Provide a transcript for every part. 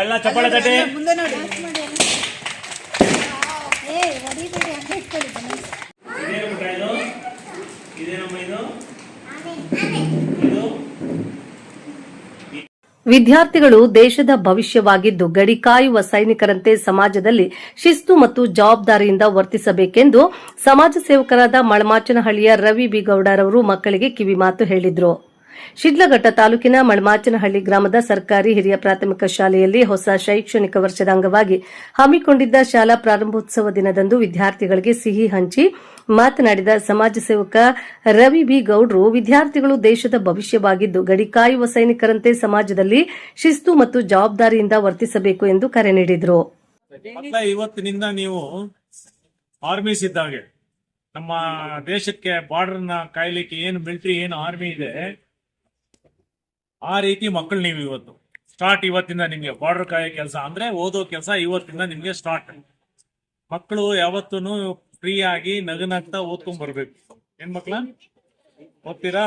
ಎಲ್ಲ ಚಪ್ಪಾಳೆ ತಟ್ಟಿ. ಮುಂದೆ ನೋಡಿ. ವಿದ್ಯಾರ್ಥಿಗಳು ದೇಶದ ಭವಿಷ್ಯವಾಗಿದ್ದು ಗಡಿ ಕಾಯುವ ಸೈನಿಕರಂತೆ ಸಮಾಜದಲ್ಲಿ ಶಿಸ್ತು ಮತ್ತು ಜವಾಬ್ದಾರಿಯಿಂದ ವರ್ತಿಸಬೇಕೆಂದು ಸಮಾಜ ಸೇವಕರಾದ ಮಳಮಾಚನಹಳ್ಳಿಯ ರವಿ ಬಿ ಗೌಡರವರು ಮಕ್ಕಳಿಗೆ ಕಿವಿಮಾತು ಹೇಳಿದರು. ಶಿಡ್ಲಘಟ್ಟ ತಾಲೂಕಿನ ಮಳಮಾಚನಹಳ್ಳಿ ಗ್ರಾಮದ ಸರ್ಕಾರಿ ಹಿರಿಯ ಪ್ರಾಥಮಿಕ ಶಾಲೆಯಲ್ಲಿ ಹೊಸ ಶೈಕ್ಷಣಿಕ ವರ್ಷದ ಅಂಗವಾಗಿ ಹಮ್ಮಿಕೊಂಡಿದ್ದ ಶಾಲಾ ಪ್ರಾರಂಭೋತ್ಸವ ದಿನದಂದು ವಿದ್ಯಾರ್ಥಿಗಳಿಗೆ ಸಿಹಿ ಹಂಚಿ ಮಾತನಾಡಿದ ಸಮಾಜ ಸೇವಕ ರವಿ ಬಿ ಗೌಡ್ರು, ವಿದ್ಯಾರ್ಥಿಗಳು ದೇಶದ ಭವಿಷ್ಯವಾಗಿದ್ದು ಗಡಿ ಕಾಯುವ ಸೈನಿಕರಂತೆ ಸಮಾಜದಲ್ಲಿ ಶಿಸ್ತು ಮತ್ತು ಜವಾಬ್ದಾರಿಯಿಂದ ವರ್ತಿಸಬೇಕು ಎಂದು ಕರೆ ನೀಡಿದರು. ಇವತ್ತಿನಿಂದ ನೀವು ಆರ್ಮೀಸ್ ಇದ್ದಾಗೆ ನಮ್ಮ ದೇಶಕ್ಕೆ ಬಾರ್ಡರ್ನ ಕಾಯ್ಲಿಕ್ಕೆ ಏನು ಮಿಲಿಟರಿ ಏನು ಆರ್ಮಿ ಇದೆ ಆ ರೀತಿ ಮಕ್ಕಳು ನೀವು ಇವತ್ತು ಸ್ಟಾರ್ಟ್. ಇವತ್ತಿಂದ ನಿಮ್ಗೆ ಬಾರ್ಡರ್ ಕಾಯೋ ಕೆಲಸ ಅಂದ್ರೆ ಓದೋ ಕೆಲಸ ಇವತ್ತಿಂದ ನಿಮ್ಗೆ ಸ್ಟಾರ್ಟ್. ಮಕ್ಕಳು ಯಾವತ್ತೂ ಫ್ರೀ ಆಗಿ ನಗನಗ್ತಾ ಓದ್ಕೊಂಡ್ ಬರ್ಬೇಕು. ಹೆಣ್ಮಕ್ಳ ಓದ್ತೀರಾ?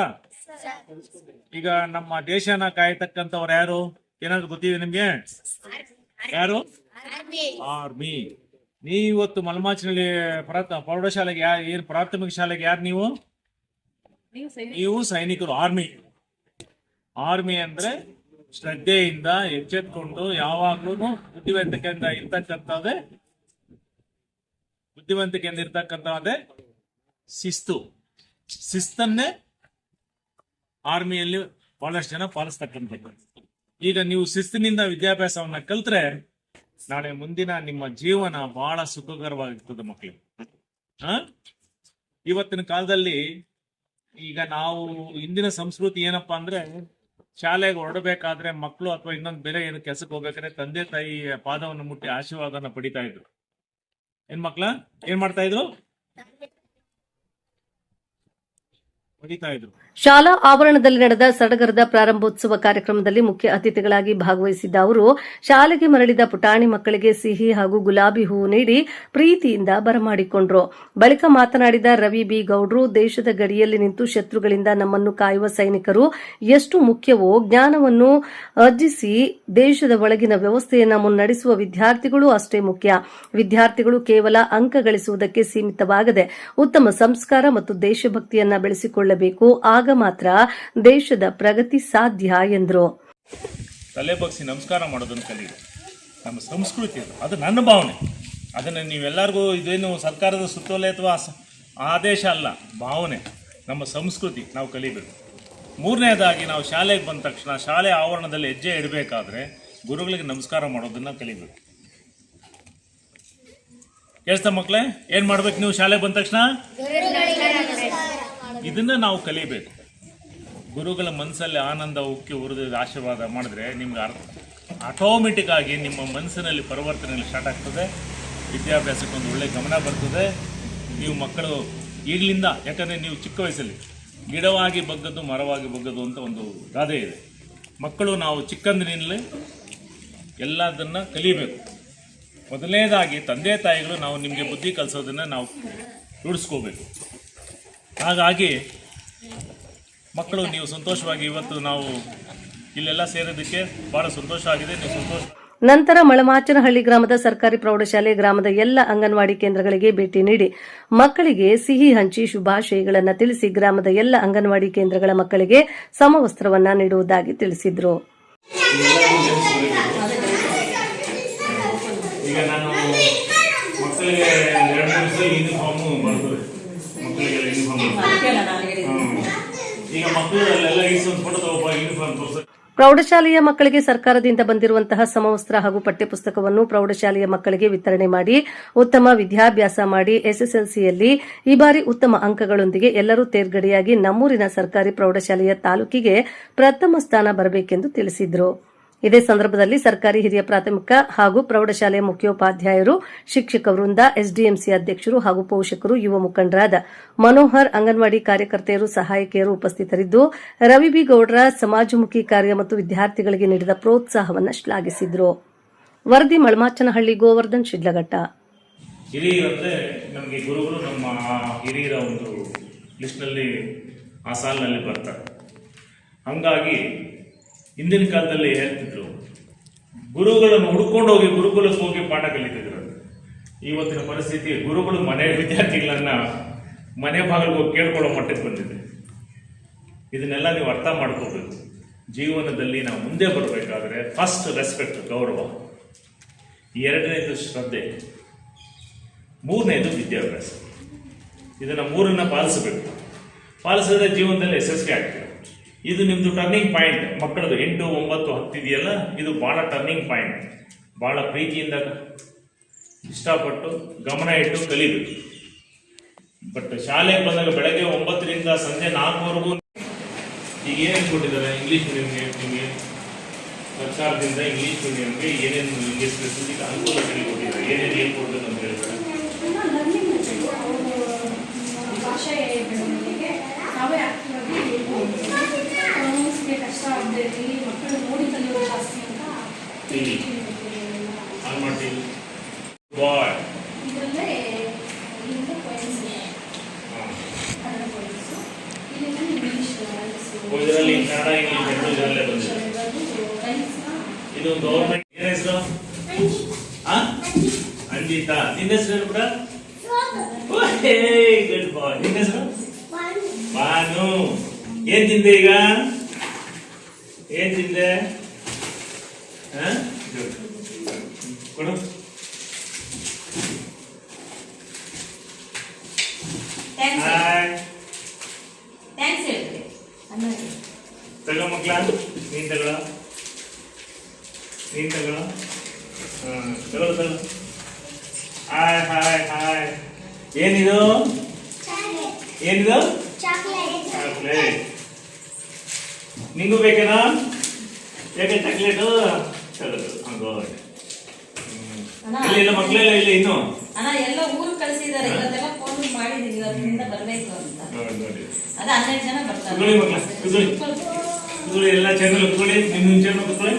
ಈಗ ನಮ್ಮ ದೇಶನ ಕಾಯತಕ್ಕಂಥವ್ರು ಯಾರು ಏನಾದ್ರು ಗೊತ್ತಿದೆ ನಿಮ್ಗೆ? ಯಾರು? ಆರ್ಮಿ. ನೀವತ್ತು ಮಲ್ಮಾಚಿನಲ್ಲಿ ಪ್ರೌಢಶಾಲೆಗೆ ಏನು ಪ್ರಾಥಮಿಕ ಶಾಲೆಗೆ ಯಾರು ನೀವು ಸೈನಿಕರು. ಆರ್ಮಿ ಅಂದ್ರೆ ಶ್ರದ್ಧೆಯಿಂದ ಎಚ್ಚೆತ್ಕೊಂಡು ಯಾವಾಗ್ಲೂ ಬುದ್ಧಿವಂತಿಕೆಯಿಂದ ಇರ್ತಕ್ಕಂಥದ್ದೇ ಶಿಸ್ತನ್ನೇ ಆರ್ಮಿಯಲ್ಲಿ ಬಹಳಷ್ಟು ಜನ ಪಾಲಿಸ್ತಕ್ಕಂಥದ್ದು. ಈಗ ನೀವು ಶಿಸ್ತಿನಿಂದ ವಿದ್ಯಾಭ್ಯಾಸವನ್ನ ಕಲ್ತ್ರೆ ನಾಳೆ ಮುಂದಿನ ನಿಮ್ಮ ಜೀವನ ಬಹಳ ಸುಖಕರವಾಗಿರ್ತದೆ ಮಕ್ಕಳಿಗೆ. ಇವತ್ತಿನ ಕಾಲದಲ್ಲಿ ಈಗ ನಾವು ಇಂದಿನ ಸಂಸ್ಕೃತಿ ಏನಪ್ಪಾ ಅಂದ್ರೆ, ಶಾಲೆಗೆ ಹೊರಡಬೇಕಾದ್ರೆ ಮಕ್ಕಳು ಅಥವಾ ಇನ್ನೊಂದು ಬೇರೆ ಏನು ಕೆಲಸಕ್ಕೆ ಹೋಗ್ಬೇಕಾದ್ರೆ ತಂದೆ ತಾಯಿ ಪಾದವನ್ನು ಮುಟ್ಟಿ ಆಶೀರ್ವಾದನ ಪಡಿತಾ ಇದ್ರು. ಹೆಣ್ಮಕ್ಳ ಏನ್ ಮಾಡ್ತಾ ಇದ್ರು? ಪಡಿತಾ ಇದ್ರು. ಶಾಲಾ ಆವರಣದಲ್ಲಿ ನಡೆದ ಸಡಗರದ ಪ್ರಾರಂಭೋತ್ಸವ ಕಾರ್ಯಕ್ರಮದಲ್ಲಿ ಮುಖ್ಯ ಅತಿಥಿಗಳಾಗಿ ಭಾಗವಹಿಸಿದ್ದ ಅವರು ಶಾಲೆಗೆ ಮರಳಿದ ಪುಟಾಣಿ ಮಕ್ಕಳಿಗೆ ಸಿಹಿ ಹಾಗೂ ಗುಲಾಬಿ ಹೂವು ನೀಡಿ ಪ್ರೀತಿಯಿಂದ ಬರಮಾಡಿಕೊಂಡ್ರು. ಬಳಿಕ ಮಾತನಾಡಿದ ರವಿ ಬಿ ಗೌಡ್ರು, ದೇಶದ ಗಡಿಯಲ್ಲಿ ನಿಂತು ಶತ್ರುಗಳಿಂದ ನಮ್ಮನ್ನು ಕಾಯುವ ಸೈನಿಕರು ಎಷ್ಟು ಮುಖ್ಯವೋ ಜ್ಞಾನವನ್ನು ಅರ್ಜಿಸಿ ದೇಶದ ಒಳಗಿನ ವ್ಯವಸ್ಥೆಯನ್ನು ಮುನ್ನಡೆಸುವ ವಿದ್ಯಾರ್ಥಿಗಳು ಅಷ್ಟೇ ಮುಖ್ಯ. ವಿದ್ಯಾರ್ಥಿಗಳು ಕೇವಲ ಅಂಕ ಗಳಿಸುವುದಕ್ಕೆ ಸೀಮಿತವಾಗದೆ ಉತ್ತಮ ಸಂಸ್ಕಾರ ಮತ್ತು ದೇಶಭಕ್ತಿಯನ್ನ ಬೆಳೆಸಿಕೊಳ್ಳಬೇಕು. ಆಗ ಮಾತ್ರ ದೇಶದ ಪ್ರಗತಿ ಸಾಧ್ಯ ಎಂದರು. ತಲೆ ಬಗ್ಸಿ ನಮಸ್ಕಾರ ಮಾಡೋದನ್ನು ಕಲಿಯಿರಿ. ನಮ್ಮ ಸಂಸ್ಕೃತಿ ಅದು ನನ್ನ ಭಾವನೆ. ಅದನ್ನು ನೀವೆಲ್ಲರಿಗೂ ಇದೇನು ಸರ್ಕಾರದ ಸುತ್ತೋಲೆ ಅಥವಾ ಆದೇಶ ಅಲ್ಲ, ಭಾವನೆ. ನಮ್ಮ ಸಂಸ್ಕೃತಿ ನಾವು ಕಲಿಬೇಕು. ಮೂರನೇದಾಗಿ ನಾವು ಶಾಲೆಗೆ ಬಂದ ತಕ್ಷಣ ಶಾಲೆ ಆವರಣದಲ್ಲಿ ಹೆಜ್ಜೆ ಇಡಬೇಕಾದ್ರೆ ಗುರುಗಳಿಗೆ ನಮಸ್ಕಾರ ಮಾಡೋದನ್ನ ಕಲಿಬೇಕು. ಕೇಳಿಸ್ತಾ ಮಕ್ಕಳೇ? ಏನ್ ಮಾಡ್ಬೇಕು ನೀವು ಶಾಲೆಗೆ ಬಂದ ತಕ್ಷಣ? ಇದನ್ನ ನಾವು ಕಲಿಬೇಕು. ಗುರುಗಳ ಮನಸ್ಸಲ್ಲಿ ಆನಂದ ಉಕ್ಕಿ ಉರಿದ ಆಶೀರ್ವಾದ ಮಾಡಿದ್ರೆ ನಿಮ್ಗೆ ಆಟೋಮೆಟಿಕ್ ಆಗಿ ನಿಮ್ಮ ಮನಸ್ಸಿನಲ್ಲಿ ಪರಿವರ್ತನೆ ಸ್ಟಾರ್ಟ್ ಆಗ್ತದೆ. ವಿದ್ಯಾಭ್ಯಾಸಕ್ಕೊಂದು ಒಳ್ಳೆ ಗಮನ ಬರ್ತದೆ. ನೀವು ಮಕ್ಕಳು ಈಗಲಿಂದ, ಯಾಕಂದರೆ ನೀವು ಚಿಕ್ಕ ವಯಸ್ಸಲ್ಲಿ ಗಿಡವಾಗಿ ಬಗ್ಗದ್ದು ಮರವಾಗಿ ಬಗ್ಗದ್ದು ಅಂತ ಒಂದು ಗಾದೆ ಇದೆ. ಮಕ್ಕಳು ನಾವು ಚಿಕ್ಕಂದಿನಿಂದಲೇ ಎಲ್ಲದನ್ನು ಕಲಿಬೇಕು. ಮೊದಲನೇದಾಗಿ ತಂದೆ ತಾಯಿಗಳು ನಾವು ನಿಮಗೆ ಬುದ್ಧಿ ಕಲಿಸೋದನ್ನು ನಾವು ರೂಢಿಸ್ಕೋಬೇಕು. ಹಾಗಾಗಿ ಮಕ್ಕಳು ನೀವು ಸಂತೋಷವಾಗಿ ಇವತ್ತು ನಾವು ಇಲ್ಲೆಲ್ಲ ಸೇರೋದಕ್ಕೆ ಬಹಳ ಸಂತೋಷ ಆಗಿದೆ. ನೀವು ಸಂತೋಷ. ನಂತರ ಮಳಮಾಚನಹಳ್ಳಿ ಗ್ರಾಮದ ಸರ್ಕಾರಿ ಪ್ರೌಢಶಾಲೆ ಗ್ರಾಮದ ಎಲ್ಲ ಅಂಗನವಾಡಿ ಕೇಂದ್ರಗಳಿಗೆ ಭೇಟಿ ನೀಡಿ ಮಕ್ಕಳಿಗೆ ಸಿಹಿ ಹಂಚಿ ಶುಭಾಶಯಗಳನ್ನು ತಿಳಿಸಿ ಗ್ರಾಮದ ಎಲ್ಲ ಅಂಗನವಾಡಿ ಕೇಂದ್ರಗಳ ಮಕ್ಕಳಿಗೆ ಸಮವಸ್ತ್ರವನ್ನ ನೀಡುವುದಾಗಿ ತಿಳಿಸಿದರು. ಪ್ರೌಢಶಾಲೆಯ ಮಕ್ಕಳಿಗೆ ಸರ್ಕಾರದಿಂದ ಬಂದಿರುವಂತಹ ಸಮವಸ್ತ್ರ ಹಾಗೂ ಪಠ್ಯಪುಸ್ತಕವನ್ನು ಪ್ರೌಢಶಾಲೆಯ ಮಕ್ಕಳಿಗೆ ವಿತರಣೆ ಮಾಡಿ ಉತ್ತಮ ವಿದ್ಯಾಭ್ಯಾಸ ಮಾಡಿ ಎಸ್ಎಸ್ಎಲ್ಸಿಯಲ್ಲಿ ಈ ಬಾರಿ ಉತ್ತಮ ಅಂಕಗಳೊಂದಿಗೆ ಎಲ್ಲರೂ ತೇರ್ಗಡೆಯಾಗಿ ನಮ್ಮೂರಿನ ಸರ್ಕಾರಿ ಪ್ರೌಢಶಾಲೆಯ ತಾಲೂಕಿಗೆ ಪ್ರಥಮ ಸ್ಥಾನ ಬರಬೇಕೆಂದು ತಿಳಿಸಿದರು. ಇದೇ ಸಂದರ್ಭದಲ್ಲಿ ಸರ್ಕಾರಿ ಹಿರಿಯ ಪ್ರಾಥಮಿಕ ಹಾಗೂ ಪ್ರೌಢಶಾಲೆಯ ಮುಖ್ಯೋಪಾಧ್ಯಾಯರು, ಶಿಕ್ಷಕ ವೃಂದ, ಎಸ್ಡಿಎಂಸಿ ಅಧ್ಯಕ್ಷರು ಹಾಗೂ ಪೋಷಕರು, ಯುವ ಮುಖಂಡರಾದ ಮನೋಹರ್, ಅಂಗನವಾಡಿ ಕಾರ್ಯಕರ್ತೆಯರು, ಸಹಾಯಕಿಯರು ಉಪಸ್ಥಿತರಿದ್ದು ರವಿ ಬಿ ಗೌಡ್ರ ಸಮಾಜಮುಖಿ ಕಾರ್ಯ ಮತ್ತು ವಿದ್ಯಾರ್ಥಿಗಳಿಗೆ ನೀಡಿದ ಪ್ರೋತ್ಸಾಹವನ್ನು ಶ್ಲಾಘಿಸಿದರು. ವರದಿ ಮಳಮಾಚನಹಳ್ಳಿ, ಗೋವರ್ಧನ್, ಶಿಡ್ಲಘಟ್ಟ. ನಮಗೆ ಗುರುಗಳು ನಮ್ಮ ಹಿರಿಯರ ಒಂದು ಲಿಸ್ಟ್ನಲ್ಲಿ ಆ ಸಾಲಿನಲ್ಲಿ ಬರ್ತಾರೆ. ಹಾಗಾಗಿ ಹಿಂದಿನ ಕಾಲದಲ್ಲಿ ಹೇಳ್ತಿದ್ರು, ಗುರುಗಳನ್ನು ಹುಡ್ಕೊಂಡು ಹೋಗಿ ಗುರುಕುಲಕ್ಕೆ ಹೋಗಿ ಪಾಠ ಕಲಿತಿದ್ರು. ಇವತ್ತಿನ ಪರಿಸ್ಥಿತಿ ಗುರುಗಳು ಮನೆ ವಿದ್ಯಾರ್ಥಿಗಳನ್ನ ಮನೆ ಬಾಗಿಲಿಗೆ ಹೋಗಿ ಕೇಳ್ಕೊಳ್ಳೋ ಮಟ್ಟಕ್ಕೆ ಬಂದಿದೆ. ಇದನ್ನೆಲ್ಲ ನೀವು ಅರ್ಥ ಮಾಡ್ಕೋಬೇಕು. ಜೀವನದಲ್ಲಿ ನಾವು ಮುಂದೆ ಬರಬೇಕಾದ್ರೆ ಫಸ್ಟ್ ರೆಸ್ಪೆಕ್ಟ್, ಗೌರವ, ಎರಡನೇದು ಶ್ರದ್ಧೆ, ಮೂರನೇದು ವಿದ್ಯಾಭ್ಯಾಸ. ಇದನ್ನ ಮೂರನ್ನ ಪಾಲಿಸಬೇಕು. ಪಾಲಿಸಿದ್ರೆ ಜೀವನದಲ್ಲಿ ಯಶಸ್ವಿ ಆಗ್ತದೆ. ಇದು ನಿಮ್ದು ಟರ್ನಿಂಗ್ ಪಾಯಿಂಟ್. ಮಕ್ಕಳದು 8, 9, 10 ಇದೆಯಲ್ಲ, ಇದು ಬಹಳ ಟರ್ನಿಂಗ್ ಪಾಯಿಂಟ್. ಬಹಳ ಪ್ರೀತಿಯಿಂದ ಇಷ್ಟಪಟ್ಟು ಗಮನ ಇಟ್ಟು ಕಲಿಬೇಕು. ಬಟ್ ಶಾಲೆಗೆ ಬಂದಾಗ ಬೆಳಗ್ಗೆ 9ರಿಂದ ಸಂಜೆ 4ವರೆಗೂ ಈಗ ಏನೇನು ಕೊಟ್ಟಿದ್ದಾರೆ ಇಂಗ್ಲೀಷ್ ಮೀಡಿಯಂಗೆ, ನಿಮಗೆ ಸರ್ಕಾರದಿಂದ ಇಂಗ್ಲೀಷ್ ಮೀಡಿಯಂಗೆ ಏನೇನು ನಿಮಗೆ ಸ್ಪೆಸಿಫಿಕ್ ಅನುಕೂಲಗಳು ಕೊಟ್ಟಿದ್ದಾರೆ, ಏನೇನು ಹೇಳ್ಕೊಡ್ಬೇಕು ಅಂತ ಹೇಳ್ತಾರೆ. ಭಾಷೆ ಬೆಳವಣಿಗೆಗೆ ನಾವೇ ಆಕ್ಟಿವಾಗಿ ಕಷ್ಟ ಆಗದೆ ಇರಲಿ, ಮಕ್ಕಳು ನೋಡಿ ಕಲಿಯೋದು ಜಾಸ್ತಿ ಅಂತ ಇದರಲ್ಲೇ ಇಲ್ಲಿಂದ ಪೊಯಿಮ್ಸ್ ಇದೆ, ಕನ್ನಡ ಪೊಯಿಮ್ಸು, ಇಲ್ಲಿಂದ ಇಂಗ್ಲೀಷ್ ಇದರಲ್ಲಿ ಕನ್ನಡ ಇಂಗ್ಲೀಷ್ ಎರಡು ಇದರಲ್ಲೇ ಬಂದಿದೆ. ಇದು ಗೌರ್ಮೆಂಟ್. ಏನ್ ಹೆಸರು? ಅಂಜಿತಾ. ನಿನ್ನ ಹೆಸರು ಕೂಡ ಗುಡ್ ಬಾಯ್. ನಿನ್ನ ಹೆಸರು ಬಾನು. ಏನ್ ತಿಂದೆ ಈಗ? ಏನ್ ತಿಂದೆ? ಕೊಡು. ಹಾಯ್. ತಗೋ ಮಕ್ಳ, ನೀನ್ ತಗೊಳ, ನೀನ್ ತಗೊಳ. ತಗೊಳ ತಗೊಳ. Hi hi hi. ಏನಿದು? ಏನಿದು? ಚಾಕ್ಲೇಟ್. ನಿಂಗೂ ಬೇಕೇನಾ? ಯಾಕೆ ಚಾಕ್ಲೇಟು? ಇಲ್ಲ ಮಕ್ಕಳೆಲ್ಲ ಇಲ್ಲ ಇನ್ನು. ಅಣ್ಣ ಎಲ್ಲ ಊರು ಕಳಿಸಿದ್ದಾರೆ, ಇವತ್ತೆಲ್ಲ ಫೋನ್ ಮಾಡಿದೀನಿ, ಇವತ್ತಿನಿಂದ ಬರ್ಬೇಕು ಅಂತ. ಅದ 12 ಜನ ಬರ್ತಾರೆ. ಎಲ್ಲ ಚೆನ್ನಾಗಿ ಕುತ್ಕೊಳ್ಳಿ, ನಿಮ್ಮ ಮುಂಚೆ ಕುತ್ಕೊಳ್ಳಿ.